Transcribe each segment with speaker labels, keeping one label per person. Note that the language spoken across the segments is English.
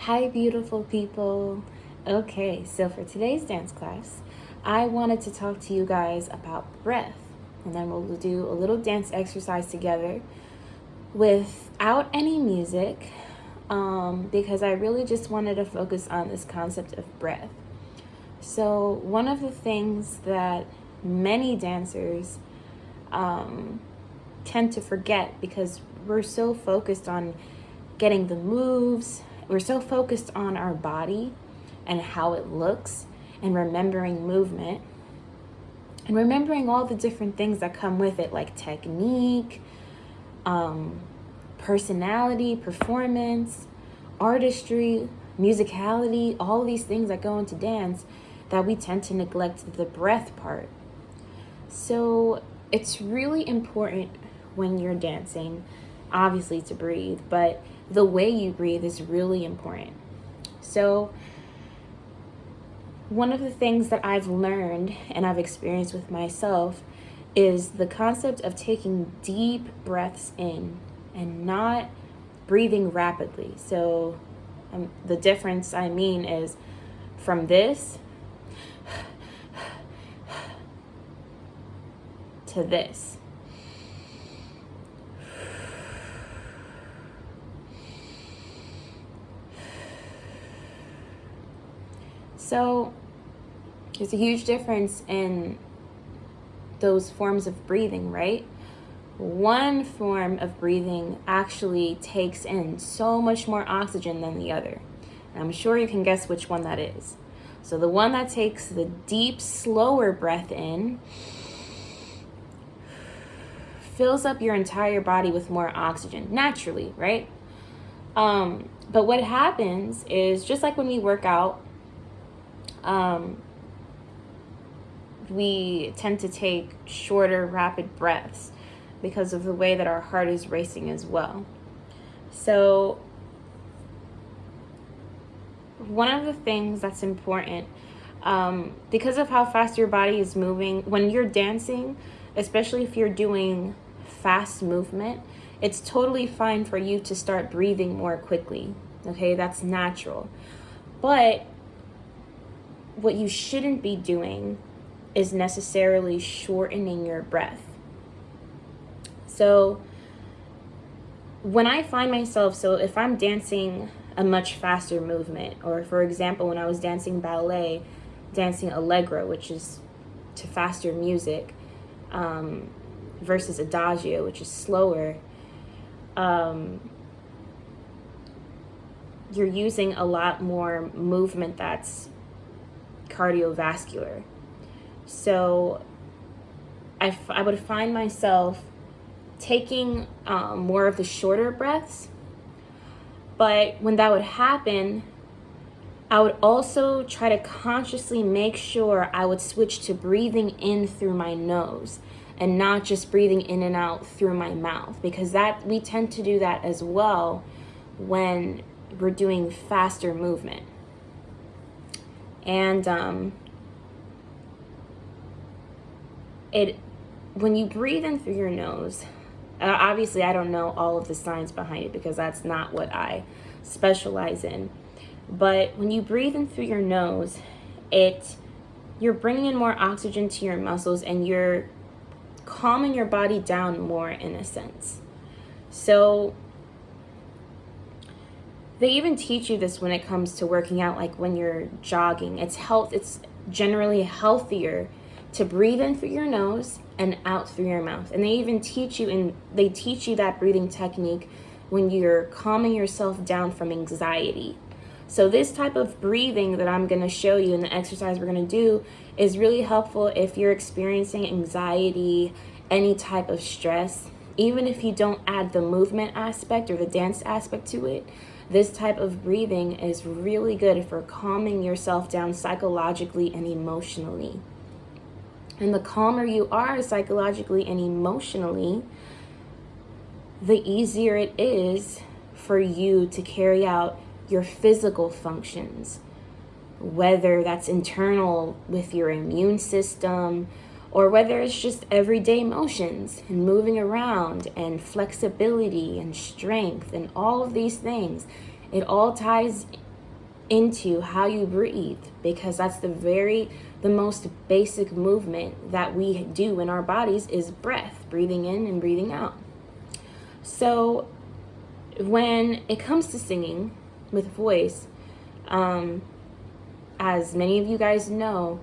Speaker 1: Hi, beautiful people. Okay, so for today's dance class, I wanted to talk to you guys about breath. And then we'll do a little dance exercise together without any music because I really just wanted to focus on this concept of breath. So, one of the things that many dancers tend to forget because we're so focused on getting the moves, we're so focused on our body and how it looks and remembering movement and remembering all the different things that come with it, like technique, personality, performance, artistry, musicality, all these things that go into dance, that we tend to neglect the breath part. So it's really important when you're dancing, obviously, to breathe, but the way you breathe is really important. So one of the things that I've learned and I've experienced with myself is the concept of taking deep breaths in and not breathing rapidly. So the difference I mean is from this to this. So there's a huge difference in those forms of breathing, right? One form of breathing actually takes in so much more oxygen than the other. And I'm sure you can guess which one that is. So the one that takes the deep, slower breath in fills up your entire body with more oxygen naturally, right? But what happens is, just like when we work out, we tend to take shorter, rapid breaths because of the way that our heart is racing as well. So one of the things that's important, because of how fast your body is moving, when you're dancing, especially if you're doing fast movement, it's totally fine for you to start breathing more quickly. Okay, that's natural. But what you shouldn't be doing is necessarily shortening your breath. So when I find myself, so if I'm dancing a much faster movement, or for example, when I was dancing ballet, dancing allegro, which is to faster music, versus adagio, which is slower, you're using a lot more movement that's cardiovascular. So I would find myself taking more of the shorter breaths, but when that would happen, I would also try to consciously make sure I would switch to breathing in through my nose and not just breathing in and out through my mouth, because that we tend to do that as well when we're doing faster movement. And when you breathe in through your nose, obviously I don't know all of the science behind it because that's not what I specialize in. But when you breathe in through your nose, you're bringing in more oxygen to your muscles and you're calming your body down more, in a sense. So they even teach you this when it comes to working out, like when you're jogging. It's generally healthier to breathe in through your nose and out through your mouth. And they even teach you that breathing technique when you're calming yourself down from anxiety. So this type of breathing that I'm going to show you in the exercise we're going to do is really helpful if you're experiencing anxiety, any type of stress. Even if you don't add the movement aspect or the dance aspect to it, this type of breathing is really good for calming yourself down psychologically and emotionally. And the calmer you are psychologically and emotionally, the easier it is for you to carry out your physical functions, whether that's internal with your immune system, or whether it's just everyday motions and moving around and flexibility and strength and all of these things. It all ties into how you breathe, because that's the most basic movement that we do in our bodies is breath, breathing in and breathing out. So when it comes to singing with voice, as many of you guys know,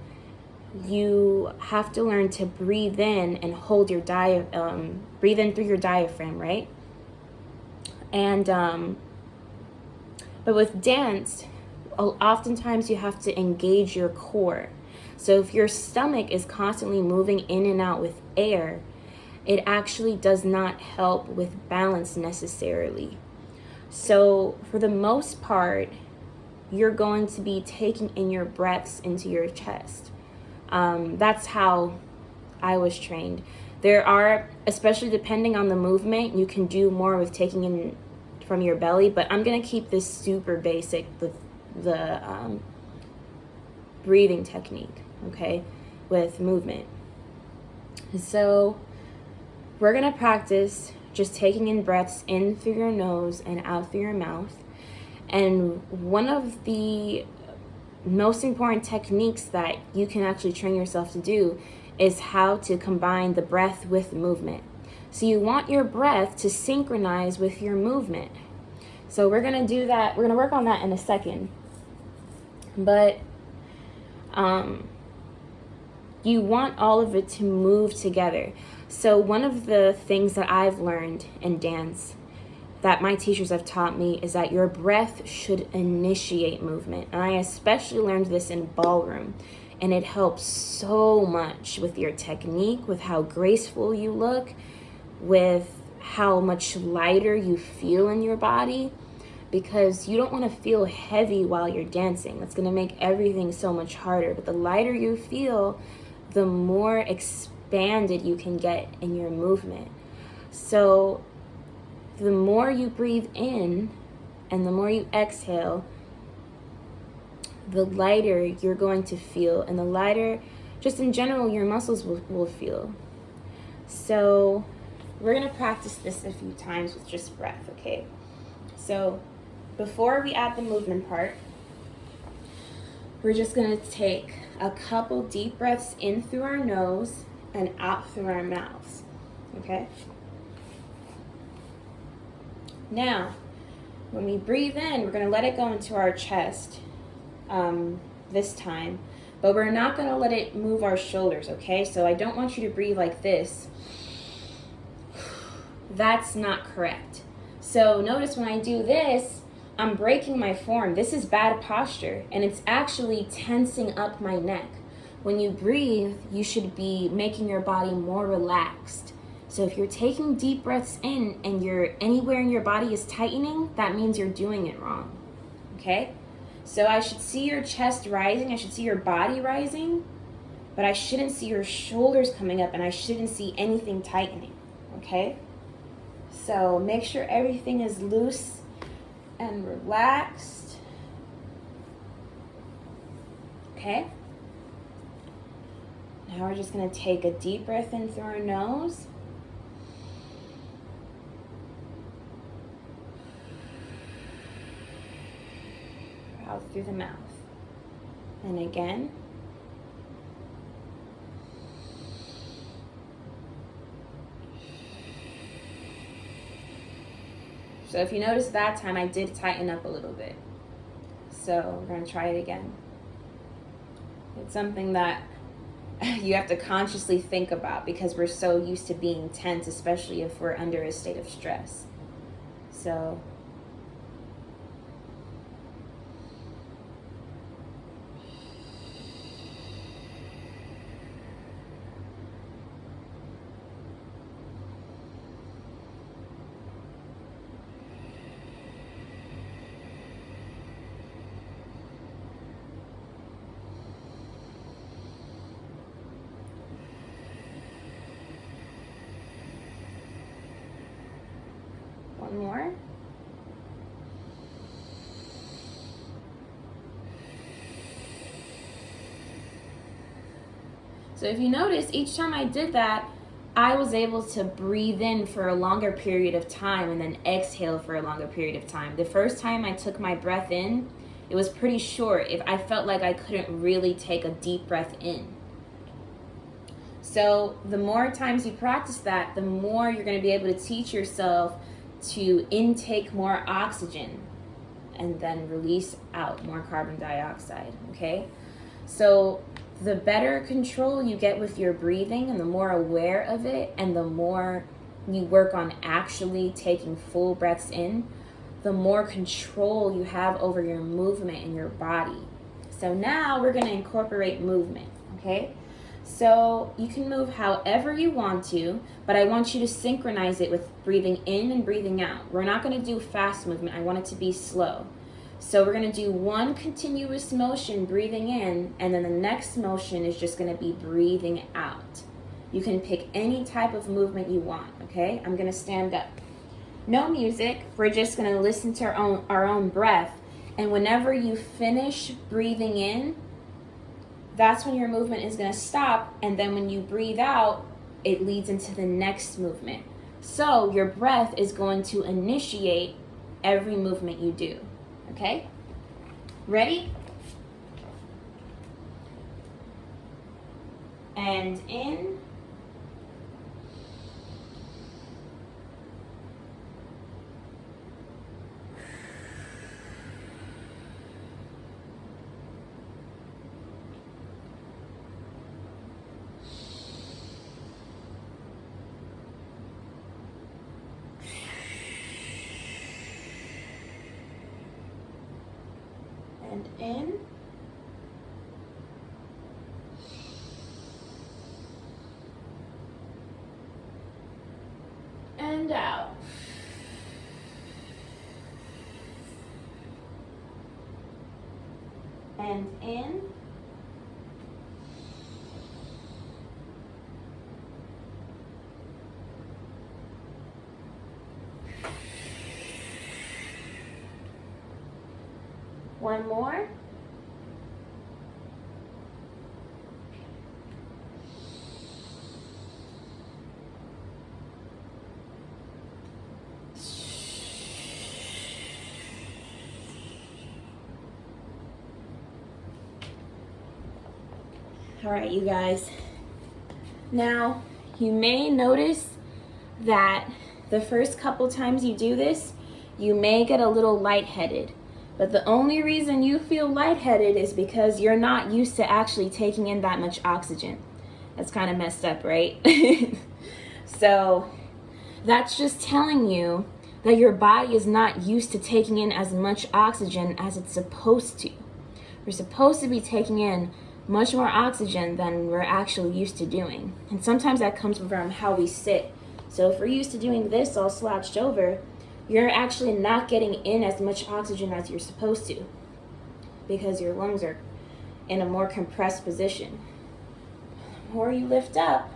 Speaker 1: you have to learn to breathe in and hold your breathe in through your diaphragm, right? And but with dance, oftentimes you have to engage your core. So if your stomach is constantly moving in and out with air, it actually does not help with balance necessarily. So for the most part, you're going to be taking in your breaths into your chest. That's how I was trained. There are, especially depending on the movement, you can do more with taking in from your belly, but I'm going to keep this super basic, the breathing technique, okay, with movement. So we're going to practice just taking in breaths in through your nose and out through your mouth. And one of the most important techniques that you can actually train yourself to do is how to combine the breath with movement. So you want your breath to synchronize with your movement. So we're going to do that. We're going to work on that in a second. But you want all of it to move together. So one of the things that I've learned in dance that my teachers have taught me is that your breath should initiate movement. And I especially learned this in ballroom. And it helps so much with your technique, with how graceful you look, with how much lighter you feel in your body, because you don't want to feel heavy while you're dancing. That's going to make everything so much harder. But the lighter you feel, the more expanded you can get in your movement. So the more you breathe in and the more you exhale, the lighter you're going to feel, and the lighter, just in general, your muscles will feel. So we're going to practice this a few times with just breath, okay? So before we add the movement part, we're just going to take a couple deep breaths in through our nose and out through our mouths, okay? Now, when we breathe in, we're going to let it go into our chest this time, but we're not going to let it move our shoulders, okay? So I don't want you to breathe like this. That's not correct. So notice when I do this, I'm breaking my form. This is bad posture, and it's actually tensing up my neck. When you breathe, you should be making your body more relaxed. So if you're taking deep breaths in and anywhere in your body is tightening, that means you're doing it wrong, okay? So I should see your chest rising, I should see your body rising, but I shouldn't see your shoulders coming up, and I shouldn't see anything tightening, okay? So make sure everything is loose and relaxed, okay? Now we're just going to take a deep breath in through our nose. Out through the mouth. And again. So if you notice that time, I did tighten up a little bit. So we're going to try it again. It's something that you have to consciously think about because we're so used to being tense, especially if we're under a state of stress. So one more. So if you notice, each time I did that, I was able to breathe in for a longer period of time and then exhale for a longer period of time. The first time I took my breath in, It was pretty short. If I felt like I couldn't really take a deep breath in. So the more times you practice that, the more you're going to be able to teach yourself to intake more oxygen and then release out more carbon dioxide, okay? So the better control you get with your breathing and the more aware of it and the more you work on actually taking full breaths in, the more control you have over your movement in your body. So now we're going to incorporate movement, okay? So you can move however you want to, but I want you to synchronize it with breathing in and breathing out. We're not going to do fast movement. I want it to be slow. So we're going to do one continuous motion, breathing in, and then the next motion is just going to be breathing out. You can pick any type of movement you want, okay? I'm going to stand up. No music. We're just going to listen to our own breath. And whenever you finish breathing in, that's when your movement is going to stop. And then when you breathe out, it leads into the next movement. So your breath is going to initiate every movement you do. Okay? Ready? And in. And in. And out. And in. One more. All right, you guys. Now, you may notice that the first couple times you do this, you may get a little lightheaded. But the only reason you feel lightheaded is because you're not used to actually taking in that much oxygen. That's kind of messed up, right? So that's just telling you that your body is not used to taking in as much oxygen as it's supposed to. We're supposed to be taking in much more oxygen than we're actually used to doing. And sometimes that comes from how we sit. So if we're used to doing this all slouched over, you're actually not getting in as much oxygen as you're supposed to because your lungs are in a more compressed position. The more you lift up,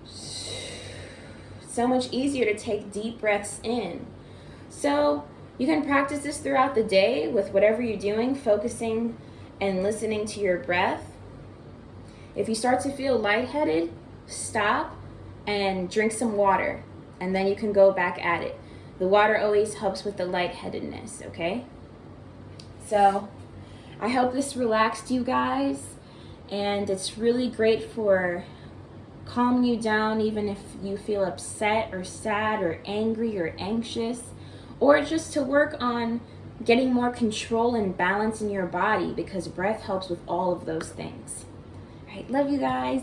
Speaker 1: so much easier to take deep breaths in. So you can practice this throughout the day with whatever you're doing, focusing and listening to your breath. If you start to feel lightheaded, stop and drink some water. And then you can go back at it. The water always helps with the lightheadedness, okay? So I hope this relaxed you guys. And it's really great for calming you down even if you feel upset or sad or angry or anxious. Or just to work on getting more control and balance in your body because breath helps with all of those things. All right, love you guys.